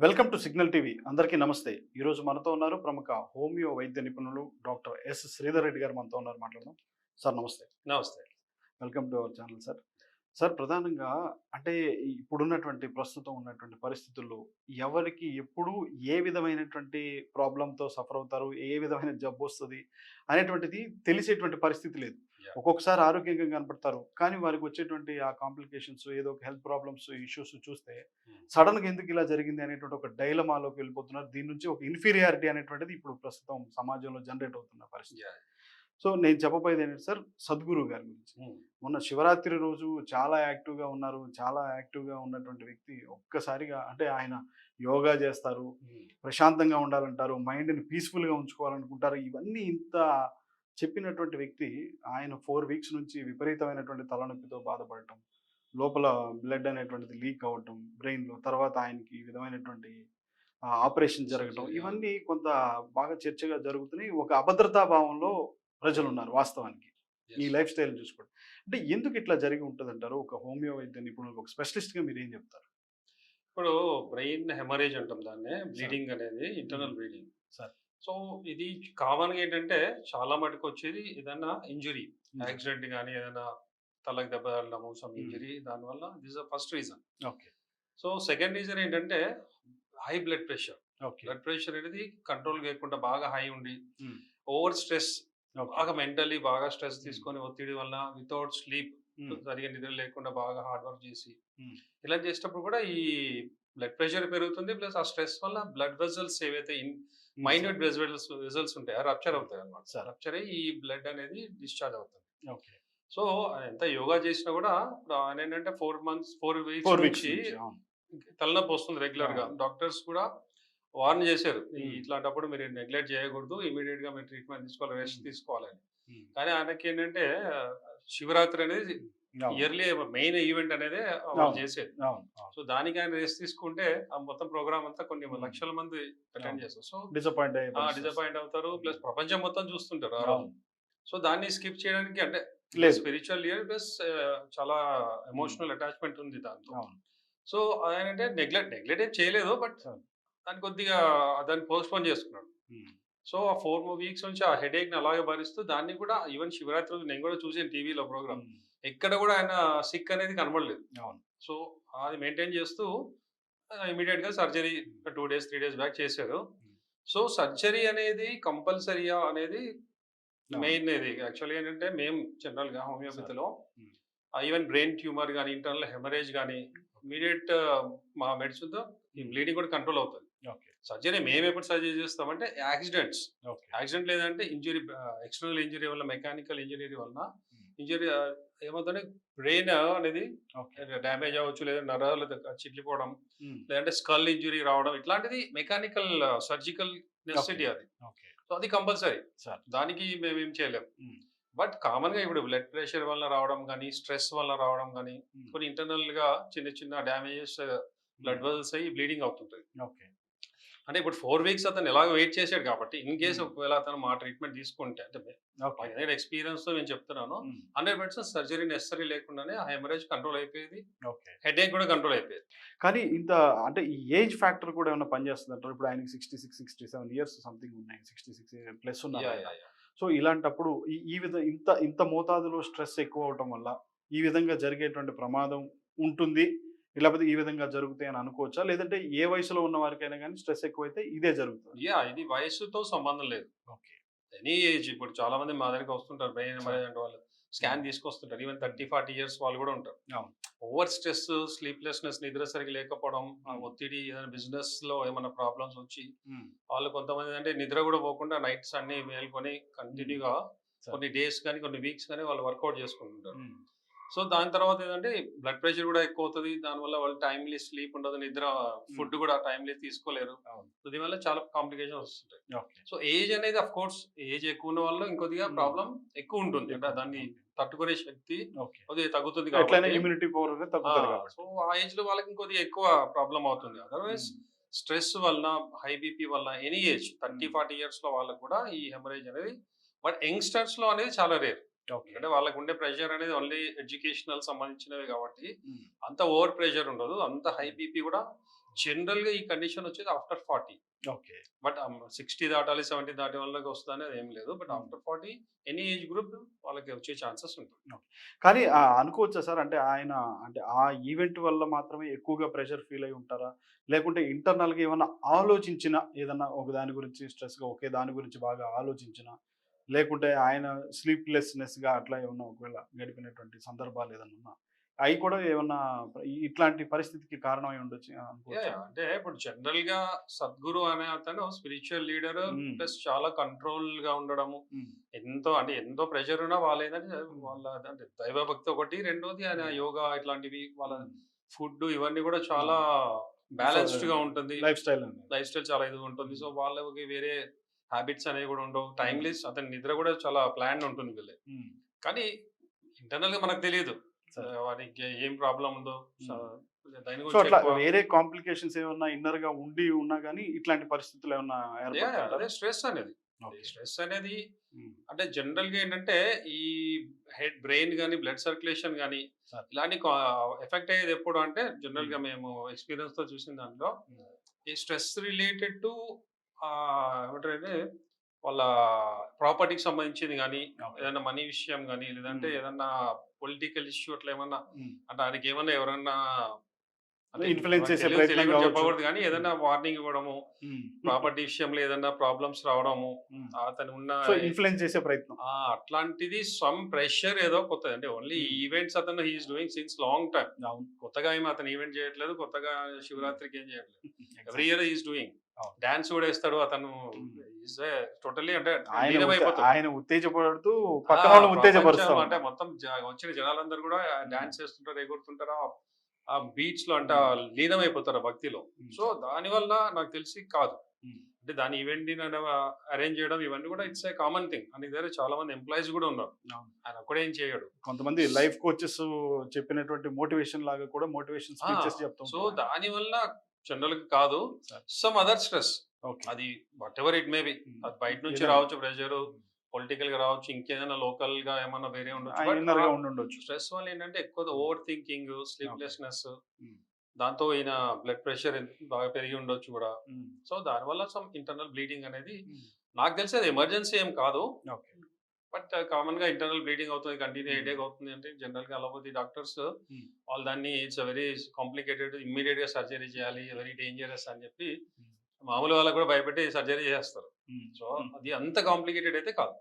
Welcome to signal TV. అందరికీ నమస్తే. ఈరోజు మనతో ఉన్నారు ప్రముఖ హోమియో వైద్య నిపుణులు డాక్టర్ ఎస్ శ్రీధర్ రెడ్డి గారు మనతో ఉన్నారు. మాట్లాడదాం. సార్ నమస్తే. నమస్తే. Welcome to our channel sir. Sir ప్రధానంగా అంటే ఇప్పుడున్నటువంటి ప్రస్తుతం ఉన్నటువంటి పరిస్థితుల్లో ఎవరికి ఎప్పుడు ఏ విధమైనటువంటి ప్రాబ్లంతో సఫర్ అవుతారు, ఏ విధమైన జబ్బు వస్తుంది అనేటువంటిది తెలిసేటువంటి పరిస్థితి లేదు. యాహ్! ఒక్కొక్కసారి ఆరోగ్యంగా కనపడతారు. కానీ వారికి వచ్చేటువంటి ఆ కాంప్లికేషన్స్ ఏదో ఒక హెల్త్ ప్రాబ్లమ్స్, ఇష్యూస్ చూస్తే హ్మ్. సడెన్‌గా ఎందుకు ఇలా జరిగింది అనేటువంటి ఒక డైలమాలోకి వెళ్ళిపోతున్నారు. దీని నుంచి ఒక ఇన్ఫీరియారిటీ అనేటువంటిది ఇప్పుడు ప్రస్తుతం సమాజంలో జనరేట్ అవుతున్న పరిస్థితి. యాహ్! సో నేను చెప్పబోయేది ఏంటంటే సార్, సద్గురు గారి గురించి. హ్మ్. మొన్న శివరాత్రి రోజు చాలా యాక్టివ్‌గా ఉన్నారు. చాలా యాక్టివ్‌గా ఉన్నటువంటి వ్యక్తి ఒక్కసారిగా అంటే ఆయన యోగా చేస్తారు. హ్మ్. ప్రశాంతంగా ఉండాలంటారు. మైండ్‌ని పీస్‌ఫుల్‌గా ఉంచుకోవాలనుకుంటారు. ఇవన్నీ ఇంత చెప్పినటువంటి వ్యక్తి ఆయన 4 వీక్స్ నుంచి విపరీతమైనటువంటి తలనొప్పితో బాధపడటం. లోపల బ్లడ్ అనేటువంటిది లీక్ అవ్వటం బ్రెయిన్‌లో. తర్వాత ఆయనకి ఈ విధమైనటువంటి ఆపరేషన్ జరగటం. సర్జరీ. ఆ! ఇవన్నీ కొంత బాగా చర్చగా జరుగుతున్నాయి. ఒక అభద్రతా భావంలో ప్రజలున్నారు వాస్తవానికి. ఈ యెస్. లైఫ్ స్టైల్‌ని చూసుకోండి. అంటే ఎందుకు ఇట్లా జరిగి ఉంటదంటారు? ఒక హోమియో వైద్య నిపుణులు, ఒక స్పెషలిస్ట్‌గా మీరేం చెప్తారు? ఇప్పుడు బ్రెయిన్ హెమరేజ్ అంటాం దాన్నే. సార్. బ్లీడింగ్ అనేది హ్మ్. Internal bleeding. సార్. సో, ఇది కామన్‌గా ఏంటంటే చాలా మటుకు వచ్చేది ఏదన్నా ఇంజ్యూరీ, హ్మ్. యాక్సిడెంట్ గాని, ఏదైనా తలకి దెబ్బ తగలడము, సమ్ హ్మ్. ఇంజ్యూరీ దానివల్ల this is the first reason. Okay. So, second reason ఏంటంటే high blood pressure. Okay. Blood pressure అనేది కంట్రోల్ లేకుండా బాగా హై ఉండి, హ్మ్. Over stress, okay. బాగా మెంటల్లీ బాగా స్ట్రెస్ హ్మ్. తీసుకొని ఒత్తిడి వల్ల వితౌట్ స్లీప్, హ్మ్. సరిగ్గా నిద్ర లేకుండా బాగా హార్డ్ వర్క్ చేసి హ్మ్. ఇలా చేసేటప్పుడు కూడా ఈ బ్లడ్ ప్రెషర్ పెరుగుతుంది. ప్లస్ ఆ స్ట్రెస్ వల్ల బ్లడ్ వెసల్స్ ఏవైతే హ్మ్. సార్. మైన్యూట్ వెసల్స్ ఉంటాయో రప్చర్ హ్మ్. అవుతాయి అన్నమాట. సార్. రప్చర్ అయ్యి ఈ బ్లడ్ అనేది డిశ్చార్జ్ అవుతుంది. ఓకే. సో, ఎంత యోగా చేసినా కూడా ఇప్పుడు ఆయన ఏంటంటే 4 వీక్స్ 4 వీక్స్ నుంచి నుంచి. అవును. తలనొప్పి వస్తుంది రెగ్యులర్‌గా. అవును. డాక్టర్స్ కూడా వార్న్ చేశారు. హ్మ్. ఇట్లాంటప్పుడు మీరు నెగ్లెక్ట్ చేయకూడదు. ఇమ్మీడియేట్‌గా మీరు ట్రీట్మెంట్ తీసుకోవాలి. రెస్ట్ హ్మ్. తీసుకోవాలని. హ్మ్. కానీ ఆయనకేంటంటే శివరాత్రి అనేది అవును. ఇయర్లీ మెయిన్ ఈవెంట్ అనేదే వాళ్ళు అవును. చేసేది. అవును. అవును. సో, దానికి ఆయన రెస్ట్ తీసుకుంటే ఆ మొత్తం ప్రోగ్రామ్ అంతా కొన్ని హ్మ్. లక్షల మంది అటెండ్ అవును. చేస్తారు. సో, డిసప్పాయింట్ అయ్యే పరిస్థితొస్తది. డిసప్పాయింట్ అవుతారు. హ్మ్. ప్లస్ ప్రపంచం మొత్తం చూస్తుంటారు ఆ రోజు. అవును. సో, దాన్ని స్కిప్ చేయడానికి అంటే లేదు. స్పిరిచువల్ ఇయర్ ప్లస్ చాలా హ్మ్. ఎమోషనల్ అటాచ్‌మెంట్ ఉంది దాంతో. అవును. సో, ఆయనంటే నెగ్లెక్ట్ ఏం చేయలేదు. But sir. దాన్ని కొద్దిగా దాన్ని పోస్ట్‌పోన్ చేసుకున్నాడు. హ్మ్. సో, ఆ 4 వీక్స్ నుంచి ఆ హెడేక్‌ని అలాగే భరిస్తూ దాన్ని కూడా ఈవెన్ శివరాత్రి రోజు నేను కూడా చూసాను టీవీలో ప్రోగ్రామ్. హ్మ్. ఎక్కడ కూడా ఆయన సిక్ అనేది కనబడలేదు. అవును. సో, అది మెయింటైన్ చేస్తూ ఇమ్మీడియేట్‌గా సర్జరీ హ్మ్. 2 డేస్, 3 డేస్ బ్యాక్ చేశారు. హ్మ్. సో, సర్జరీ అనేది కంపల్సరీయా అనేది అవును. మెయిన్ ఇది. యాక్చువల్‌గా ఏంటంటే మేము జనరల్‌గా సార్. హోమియోపతిలో హ్మ్. ఈవెన్ బ్రెయిన్ ట్యూమర్ గాని, ఇంటర్నల్ హెమరేజ్ గాని ఇమ్మీడియేట్ మా మెడిసిన్‌తో ఈ హ్మ్. బ్లీడింగ్ కూడా కంట్రోల్ అవుతది. ఓకే. సర్జరీ మేమెప్పుడు సజెస్ట్ చేస్తామంటే యాక్సిడెంట్స్. ఓకే. యాక్సిడెంట్ లేదంటే ఇంజ్యూరీ, ఎక్స్టర్నల్ ఇంజ్యూరీ వల్ల, మెకానికల్ ఇంజ్యూరీ వలన హ్మ్. ఇంజ్యూరీ ఏమవుతుందంటే బ్రెయిన్ అనేది ఓకే. డ్యామేజ్ అవ్వచ్చు. లేదా నరాలు చిట్లిపోవడం, హ్మ్. లేదంటే స్కల్ ఇంజ్యూరీ రావడం ఇట్లాంటిది మెకానికల్ సర్జికల్ ఓకే. నెసెసిటీ అది. ఓకే. సో, అది కంపల్సరీ. సార్. దానికి మేమేం చేయలేం. హ్మ్. బట్ కామన్‌గా ఇప్పుడు బ్లడ్ ప్రెషర్ వల్ల రావడం గాని, స్ట్రెస్ వల్ల రావడం గాని, హ్మ్. కొన్ని ఇంటర్నల్‌గా చిన్న చిన్న డ్యామేజెస్ హ్మ్. బ్లడ్ వెసల్స్ అయ్యి బ్లీడింగ్ అవుతుంటది. ఓకే. అంటే ఇప్పుడు 4 వీక్స్ అతను ఎలాగో వెయిట్ చేసాడు కాబట్టి, ఇన్ కేస్ హ్మ్. ఒకవేళ అతను మా ట్రీట్మెంట్ తీసుకుంటే అంటే ఓకే. మాకు ఎక్స్‌పీరియన్స్‌తో నేను చెప్తున్నాను. హ్మ్. 100% సర్జరీ నెసెసరీ లేకుండానే ఆ హెమరేజ్ కంట్రోల్ అయిపోయేది. ఓకే. హెడేక్ కూడా కంట్రోల్ అయిపోయేది. కానీ ఇంత అంటే ఈ ఏజ్ ఫ్యాక్టర్ కూడా ఏమన్నా పనిచేస్తదంటారా? ఇప్పుడు ఆయనకి 66, 67 ఇయర్స్ సంథింగ్ ఉన్నాయి. 66 ప్లస్ యాహ్! ఉన్నారాయన. యాహ్! యాహ్! సో, ఇలాంటప్పుడు ఈ ఈ విధ ఇంత ఇంత మోతాదులో స్ట్రెస్ ఎక్కువవ్వటం వల్ల ఈ విధంగా జరిగేటువంటి ప్రమాదం ఉంటుంది. లేకపోతే ఈ విధంగా జరుగుతాయి అని అనుకోవచ్చా? లేదంటే ఏ వయసులో ఉన్న వారికైనా గాని స్ట్రెస్ ఎక్కువైతే ఇదే జరుగుతదా? ఇది వయస్సుతో సంబంధం లేదు. ఓకే. ఎనీ ఏజ్ ఇప్పుడు చాలా మంది మా దగ్గరికి వస్తుంటారు. Brain sir. హెమరేజ్ అంటే వాళ్ళు హ్మ్. స్కాన్ తీసుకొస్తుంటారు. ఈవెన్ హ్మ్. 30, 40 ఇయర్స్ వాళ్ళు కూడా ఉంటారు. అవును. ఓవర్ స్ట్రెస్, స్లీప్‌లెస్‌నెస్, నిద్ర సరిగ్గా లేకపోవడం, ఆ హ్మ్. ఒత్తిడి ఏదైనా బిజినెస్‌లో ఏమన్నా ప్రాబ్లమ్స్ వచ్చి హ్మ్. వాళ్ళు కొంతమంది అంటే నిద్ర కూడా పోకుండా నైట్స్ అన్నీ మేల్కొని హ్మ్. కంటిన్యూగా సార్. కొన్ని డేస్ గాని, కొన్ని వీక్స్ గాని వాళ్ళు వర్కౌట్ చేసుకుంటుంటారు. హ్మ్. సో, దాని తర్వాత ఏందంటే బ్లడ్ ప్రెషర్ కూడా ఎక్కువవుతది. దానివల్ల వాళ్ళు టైమ్‌లీ స్లీప్ ఉండదు. హ్మ్. ఫుడ్ కూడా టైమ్‌లీ తీసుకోలేరు. అవును. సో, దీనివల్ల చాలా కాంప్లికేషన్స్ వస్తుంటాయి. ఓకే. సో, ఏజ్ అనేది ఆఫ్‌కోర్స్ ఏజ్ ఎక్కువ ఉన్న వాళ్ళు ఇంకొద్దిగా హ్మ్. ప్రాబ్లమ్ ఎక్కువుంటుంది. అంటే ఎక్కువుంటుంది. దాన్ని ఓకే. తట్టుకునే శక్తి ఓకే. కొద్దిగా తగ్గుతుంది ఎట్లైనా కాబట్టి ఇమ్యూనిటీ పవర్ అనేది ఆ! తగ్గుతది కాబట్టి. సో, ఆ ఏజ్‌లో వాళ్ళకి ఇంకొద్దిగా ఎక్కువ ప్రాబ్లమ్ అవుతుంది. అదర్‌వైజ్ హ్మ్. స్ట్రెస్ వలన, హై బీపీ వలన ఎనీ ఏజ్ 30, హ్మ్. 40 ఇయర్స్‌లో వాళ్ళకి కూడా ఈ హెమరేజ్ అనేది బట్ యంగ్‌స్టర్స్‌లో అనేది చాలా రేర్. ఓకే. ఎందుకంటే వాళ్ళకుండే ప్రెషర్ అనేది ఓన్లీ ఎడ్యుకేషనల్ సంబంధించినవి కాబట్టి హ్మ్. అంత ఓవర్ ప్రెషర్ ఉండదు. అంత హై హ్మ్. బీపీ కూడా జనరల్‌గా ఈ కండిషన్ వచ్చేది ఆఫ్టర్ 40. ఓకే. బట్ 60 దాటాలి, 70 దాటే వాళ్ళకి వస్తదనేది ఏం లేదు. బట్ హ్మ్. ఆఫ్టర్ 40 ఎనీ ఏజ్ గ్రూప్ వాళ్ళకి వచ్చే ఛాన్సెస్ ఉంటుంది. కానీ అనుకోవచ్చా సార్? అంటే ఆయన అంటే ఆ ఈవెంట్ వల్ల మాత్రమే ఎక్కువగా ప్రెషర్ ఫీల్ అయ్యి ఉంటారా? లేకుంటే ఇంటర్నల్‌గా ఏమన్నా ఆలోచించిన ఏదన్నా ఒక దాని గురించి స్ట్రెస్‌గా ఒకే దాని గురించి బాగా ఆలోచించినా, లేకుంటే ఆయన స్లీప్‌లెస్‌నెస్‌గా అట్లా ఏమన్నా ఒకవేళ గడిపినటువంటి సందర్భాలు ఏదన్నా ఉన్నా, అయి కూడా ఏమన్నా ఇట్లాంటి పరిస్థితికి కారణమై ఉండొచ్చు అనుకోవచ్చా? అంటే ఇప్పుడు జనరల్‌గా సద్గురు అనే అతను స్పిరిచ్యువల్ లీడర్ హ్మ్. ప్లస్ చాలా కంట్రోల్‌గా ఉండడము. హ్మ్. ఎంతో ప్రెషర్ ఉన్నా వాళ్ళేంటంటే హ్మ్. వాళ్ళ అంటే దైవభక్తి ఒకటి, రెండోది ఆయన హ్మ్. యోగా ఇట్లాంటివి వాళ్ళ హ్మ్. ఫుడ్ ఇవన్నీ కూడా ఆ! చాలా సో, బ్యాలెన్స్‌డ్‌గా ఉంటుంది. లైఫ్ స్టైల్ అండి. లైఫ్ స్టైల్ చాలా ఇదిగా ఉంటుంది. హ్మ్. సో, వాళ్ళకి వేరే హ్యాబిట్స్ అనేవి కూడా ఉండవు. హ్మ్. టైమ్‌లెస్ అతని నిద్ర కూడా చాలా ప్లాన్డ్ ఉంటుంది వీళ్ళది. హ్మ్. కానీ ఇంటర్నల్‌గా మనకు తెలీదు. సరే. వానికి ఏం ప్రాబ్లమ్ ఉందో. సో, హ్మ్. దాని సో, గురించి అట్లా ఎక్కువ వేరే కాంప్లికేషన్స్ ఏమన్నా ఇన్నర్‌గా ఉండి ఉన్నా గాని, ఇట్లాంటి పరిస్థితులు ఏమన్నా అదే ఏర్పడతాయంటారా? స్ట్రెస్ అనేది. ఈ ఓకే. స్ట్రెస్ అనేది హ్మ్. అంటే జనరల్‌గా ఏంటంటే ఈ బ్రెయిన్ గాని, బ్లడ్ సర్క్యులేషన్ గాని సార్. ఇలాంటి ఎఫెక్ట్ అయ్యేది ఎప్పుడు అంటే హ్మ్. జనరల్‌గా మేము ఎక్స్‌పీరియన్స్‌తో చూసిన దాంట్లో హ్మ్. ఈ స్ట్రెస్ రిలేటెడ్ టు ఏమంటారంటే వాళ్ళ ప్రాపర్టీకి సంబంధించింది గాని, ఓకే. ఏదైనా మనీ విషయం గాని, లేదంటే హ్మ్. ఏదన్నా పొలిటికల్ ఇష్యూ అట్లా ఏమన్నా హ్మ్. అంటే ఆయనకేమన్నా ఎవరన్నా అంటే ఇన్‌ఫ్లుయెన్స్ మనకు చేసే ప్రయత్నం తెలియకుండా గావచ్చు. చెప్పకూడదు గానీ, హ్మ్. ఏదైనా వార్నింగ్ ఇవ్వడము, హ్మ్. ప్రాపర్టీ విషయంలో ఏదన్నా ప్రాబ్లమ్స్ రావడము, హ్మ్. అతను ఉన్న సో, ఇన్‌ఫ్లుయెన్స్ చేసే ప్రయత్నం. అట్లాంటిది సమ్ ప్రెషర్ ఏదో కొత్తది. అంటే ఓన్లీ హ్మ్. ఈవెంట్స్ అతను he is doing since long time. అవును. కొత్తగా ఏమి అతను ఈవెంట్ చేయట్లేదు. కొత్తగా హ్మ్. శివరాత్రికి ఏం చేయట్లేదు. Every exactly. Year he is doing. అవును. డాన్స్ కూడా ఏస్తాడు. అతను హ్మ్. ఈస్ టోటల్లీ అంటే లీనమైపోతాడు. ఆయన ఉత్తేజపడుతూ ఆ! పక్కనోళ్ళని ఉత్తేజపరుస్తా ప్రపంచం అంటే ఉంటారు. మొత్తం వచ్చిన జనాలందరూ కూడా హ్మ్. డాన్స్ చేస్తుంటారు, ఎగురుతుంటారు. ఆ బీట్స్‌లో అంటే హ్మ్. లీనమైపోతారు ఆ భక్తిలో. హ్మ్. So, sir. దానివల్ల నాకు తెలిసి కాదు. హ్మ్. అంటే దాని ఈవెంట్‌ని అరేంజ్ చేయడం ఇవన్నీ కూడా ఇట్స్ ఏ కామన్ థింగ్. ఆయన దగ్గర చాలా మంది ఎంప్లాయీస్ కూడా ఉన్నారు. అవును. ఆయన ఒక్కడే ఏం చేయడు. కొంతమంది లైఫ్ కోచెస్ చెప్పినటువంటి మోటివేషన్ లాగా కూడా మోటివేషన్ ఆ! స్పీచెస్ చెప్తూ సో, ఉంటారు ఆయన. దానివల్ల జనరల్‌గా కాదు. Sir. Some other stress. Okay. అది వాటెవర్ ఇట్ మే బి. హ్మ్. అది బయట నుంచి ఏదైనా రావచ్చు ప్రెషరు, పొలిటికల్‌గా రావచ్చు, ఇంకేదైనా లోకల్‌గా ఏమన్నా వేరే ఉండొచ్చు. బట్ ఆ ఇన్నర్‌గా ఉండుండొచ్చు. స్ట్రెస్ వల్ల ఏంటంటే ఎక్కువ హ్మ్. Over thinking, okay. స్లీప్‌లెస్‌నెస్ హ్మ్. దాంతో ఈయన బ్లడ్ ప్రెషర్ బాగా పెరిగి ఉండొచ్చు గూడా. హ్మ్. సో, దానివల్ల సమ్ ఇంటర్నల్ బ్లీడింగ్ అనేది హ్మ్. నాకు తెలిసి అది ఎమర్జెన్సీ ఏం కాదు. ఓకే. బట్ కామన్‌గా ఇంటర్నల్ బ్లీడింగ్ అవుతుంది. కంటిన్యూ హ్మ్. హెడేక్ అవుతుంది అంటే జనరల్‌గా అలోపతి డాక్టర్స్ హ్మ్. వాళ్ళు దాన్ని ఇట్స్ వెరీ కాంప్లికేటెడ్ ఇమ్మీడియేట్‌గా సర్జరీ చేయాలి. వెరీ డేంజరస్ అని చెప్పి హ్మ్. మామూలు వాళ్ళకి కూడా భయపెట్టి సర్జరీ చేసేస్తారు. హ్మ్. సో, హ్మ్. అది అంత కాంప్లికేటెడ్ అయితే కాదు.